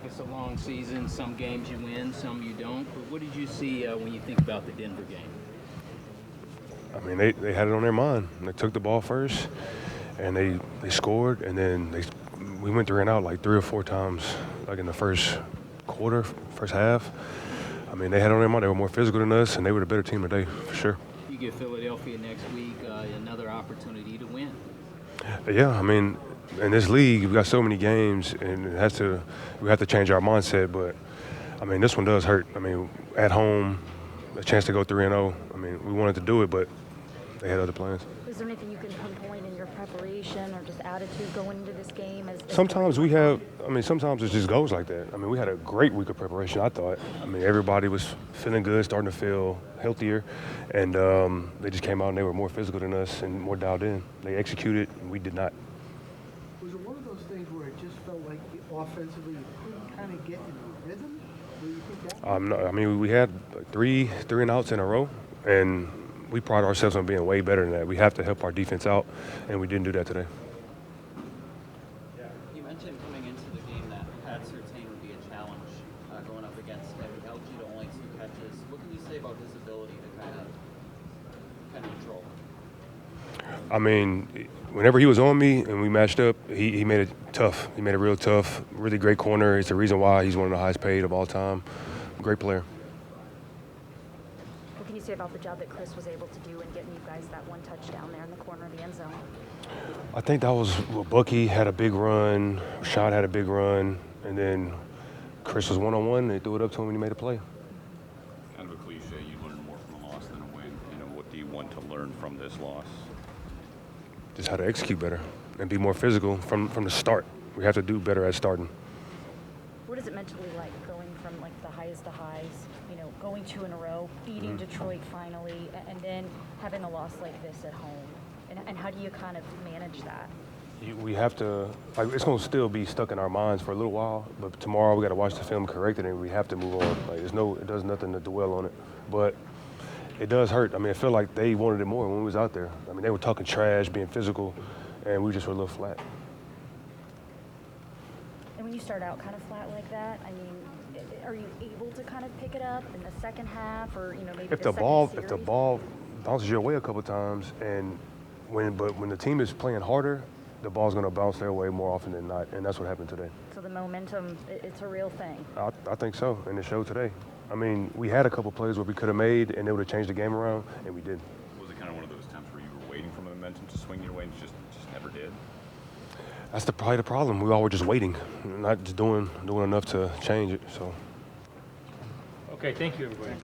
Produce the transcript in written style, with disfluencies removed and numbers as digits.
like it's a long season. Some games you win, some you don't. But what did you see when you think about the Denver game? I mean, they had it on their mind. They took the ball first, and they scored, and then we went 3 and out like 3 or 4 times, like in the first quarter, first half. I mean, they had it on their mind. They were more physical than us, and they were the better team today, for sure. You get Philadelphia next week, another opportunity to win. Yeah, I mean, in this league, we've got so many games, and we have to change our mindset. But I mean, this one does hurt. I mean, at home, a chance to go 3 and 0. I mean, we wanted to do it, but they had other plans. Is there anything you can pinpoint in your preparation or just attitude going into this game? Sometimes sometimes it just goes like that. I mean, we had a great week of preparation, I thought. I mean, everybody was feeling good, starting to feel healthier, and they just came out and they were more physical than us and more dialed in. They executed, and we did not. Was it one of those things where it just felt like offensively you couldn't kind of get in a rhythm? Do you think that? No, I mean, we had three and outs in a row, and we pride ourselves on being way better than that. We have to help our defense out, and we didn't do that today. You mentioned coming into the game that Pat Surtain would be a challenge going up against him. He held you to only 2 catches. What can you say about his ability to kind of control? I mean, whenever he was on me and we matched up, he made it tough. He made it real tough. Really great corner. It's the reason why he's one of the highest paid of all time. Great player. What can you say about the job that Chris was able to do in getting you guys that one touchdown there in the corner of the end zone? I think that was Bucky had a big run, Rashad had a big run, and then Chris was one-on-one. They threw it up to him and he made a play. Kind of a cliche, you learn more from a loss than a win. You know, what do you want to learn from this loss? Just how to execute better and be more physical from the start. We have to do better at starting. What is it mentally like going from like the highest to highs, going 2 in a row, beating Detroit finally, and then having a loss like this at home? And how do you kind of manage that? We have to, it's going to still be stuck in our minds for a little while, but tomorrow we got to watch the film, correct it, and we have to move on. It does nothing to dwell on it. But it does hurt. I mean, I feel like they wanted it more when we was out there. I mean, they were talking trash, being physical, and we just were a little flat. And when you start out kind of flat like that, I mean, are you able to kind of pick it up in the second half, or maybe if the ball bounces your way a couple times, and when the team is playing harder, the ball's going to bounce their way more often than not, and that's what happened today. So the momentum, it's a real thing. I think so, and it showed today. I mean, we had a couple plays where we could have made, and it would have changed the game around, and we didn't. Was it kind of one of those times where you were waiting for momentum to swing your way and just never did? That's probably the problem. We all were just waiting, not just doing enough to change it. So. Okay, thank you, everybody.